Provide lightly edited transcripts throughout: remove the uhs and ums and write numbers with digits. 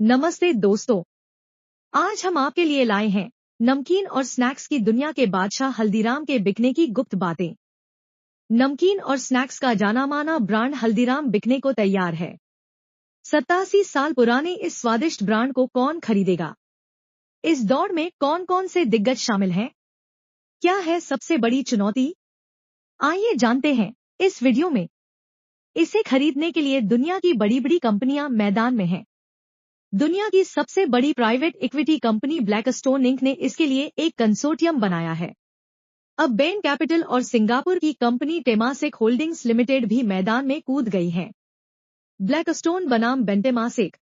नमस्ते दोस्तों, आज हम आपके लिए लाए हैं नमकीन और स्नैक्स की दुनिया के बादशाह हल्दीराम के बिकने की गुप्त बातें। नमकीन और स्नैक्स का जाना माना ब्रांड हल्दीराम बिकने को तैयार है। 87 साल पुराने इस स्वादिष्ट ब्रांड को कौन खरीदेगा? इस दौड़ में कौन कौन से दिग्गज शामिल हैं? क्या है सबसे बड़ी चुनौती? आइए जानते हैं इस वीडियो में। इसे खरीदने के लिए दुनिया की बड़ी बड़ी कंपनियां मैदान में हैं। दुनिया की सबसे बड़ी private equity company Blackstone Inc ने इसके लिए एक कंसोर्टियम बनाया है। अब बेन कैपिटल और सिंगापुर की कंपनी टेमासेक होल्डिंग्स लिमिटेड भी मैदान में कूद गई है। ब्लैकस्टोन बनाम बेंटेमासेक।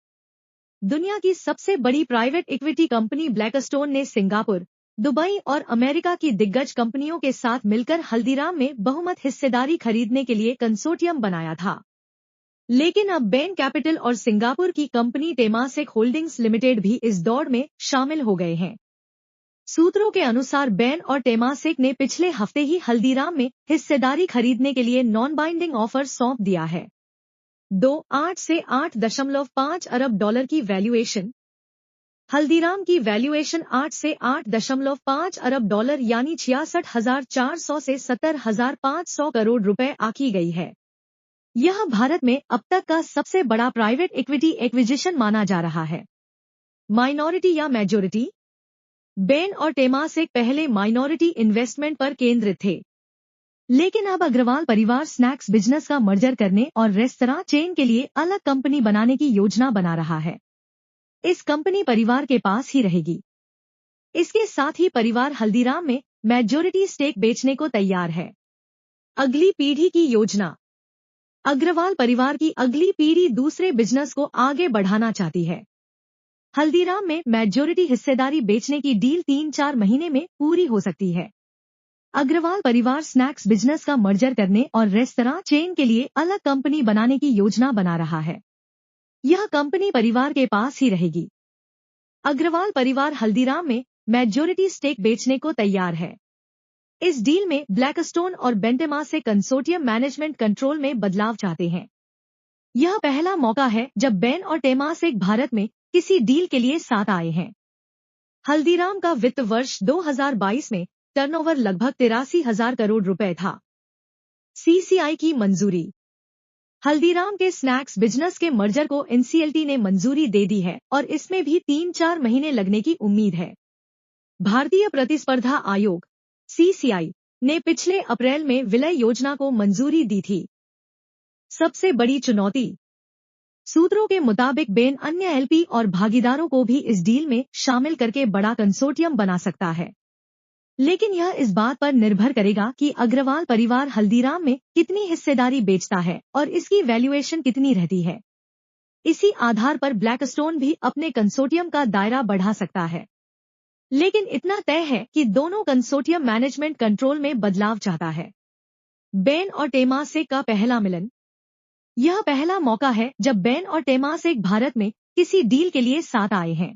दुनिया की सबसे बड़ी प्राइवेट इक्विटी कंपनी ब्लैकस्टोन ने सिंगापुर, दुबई और अमेरिका की दिग्गज कंपनियों के साथ मिलकर हल्दीराम में बहुमत हिस्सेदारी खरीदने के लिए कंसोर्टियम बनाया था। लेकिन अब बेन कैपिटल और सिंगापुर की कंपनी टेमासेक होल्डिंग्स लिमिटेड भी इस दौड़ में शामिल हो गए हैं। सूत्रों के अनुसार बेन और टेमासेक ने पिछले हफ्ते ही हल्दीराम में हिस्सेदारी खरीदने के लिए नॉन बाइंडिंग ऑफर सौंप दिया है। 2.8 से 8.5 अरब डॉलर की वैल्यूएशन। हल्दीराम की वैल्यूएशन 8 से 8.5 अरब डॉलर यानी 66,400 से 70,500 करोड़ रुपए आंकी गई है। यह भारत में अब तक का सबसे बड़ा प्राइवेट इक्विटी एक्विजिशन माना जा रहा है। माइनॉरिटी या मेजॉरिटी। बेन और टेमासेक पहले माइनॉरिटी इन्वेस्टमेंट पर केंद्रित थे, लेकिन अब अग्रवाल परिवार स्नैक्स बिजनेस का मर्जर करने और रेस्तरां चेन के लिए अलग कंपनी बनाने की योजना बना रहा है। इस कंपनी परिवार के पास ही रहेगी। इसके साथ ही परिवार हल्दीराम में मेजॉरिटी स्टेक बेचने को तैयार है। अगली पीढ़ी की योजना। अग्रवाल परिवार की अगली पीढ़ी दूसरे बिजनेस को आगे बढ़ाना चाहती है। हल्दीराम में मेजॉरिटी हिस्सेदारी बेचने की डील 3-4 महीने में पूरी हो सकती है। अग्रवाल परिवार स्नैक्स बिजनेस का मर्जर करने और रेस्तरां चेन के लिए अलग कंपनी बनाने की योजना बना रहा है। यह कंपनी परिवार के पास ही रहेगी। अग्रवाल परिवार हल्दीराम में मेजॉरिटी स्टेक बेचने को तैयार है। इस डील में ब्लैकस्टोन और बेंटेमासेक कंसोर्टियम मैनेजमेंट कंट्रोल में बदलाव चाहते हैं। यह पहला मौका है जब बेन और टेमासेक भारत में किसी डील के लिए साथ आए हैं। हल्दीराम का वित्त वर्ष 2022 में टर्नओवर लगभग 83,000 करोड़ रुपए था। सीसीआई की मंजूरी। हल्दीराम के स्नैक्स बिजनेस के मर्जर को एनसीएलटी ने मंजूरी दे दी है और इसमें भी 3-4 महीने लगने की उम्मीद है। भारतीय प्रतिस्पर्धा आयोग सीसीआई ने पिछले अप्रैल में विलय योजना को मंजूरी दी थी। सबसे बड़ी चुनौती। सूत्रों के मुताबिक बेन अन्य एलपी और भागीदारों को भी इस डील में शामिल करके बड़ा कंसोर्टियम बना सकता है, लेकिन यह इस बात पर निर्भर करेगा कि अग्रवाल परिवार हल्दीराम में कितनी हिस्सेदारी बेचता है और इसकी वैल्यूएशन कितनी रहती है। इसी आधार पर ब्लैकस्टोन भी अपने कंसोर्टियम का दायरा बढ़ा सकता है, लेकिन इतना तय है कि दोनों कंसोर्टियम मैनेजमेंट कंट्रोल में बदलाव चाहता है। बेन और टेमासेक का पहला मिलन। यह पहला मौका है जब बेन और टेमासेक भारत में किसी डील के लिए साथ आए हैं।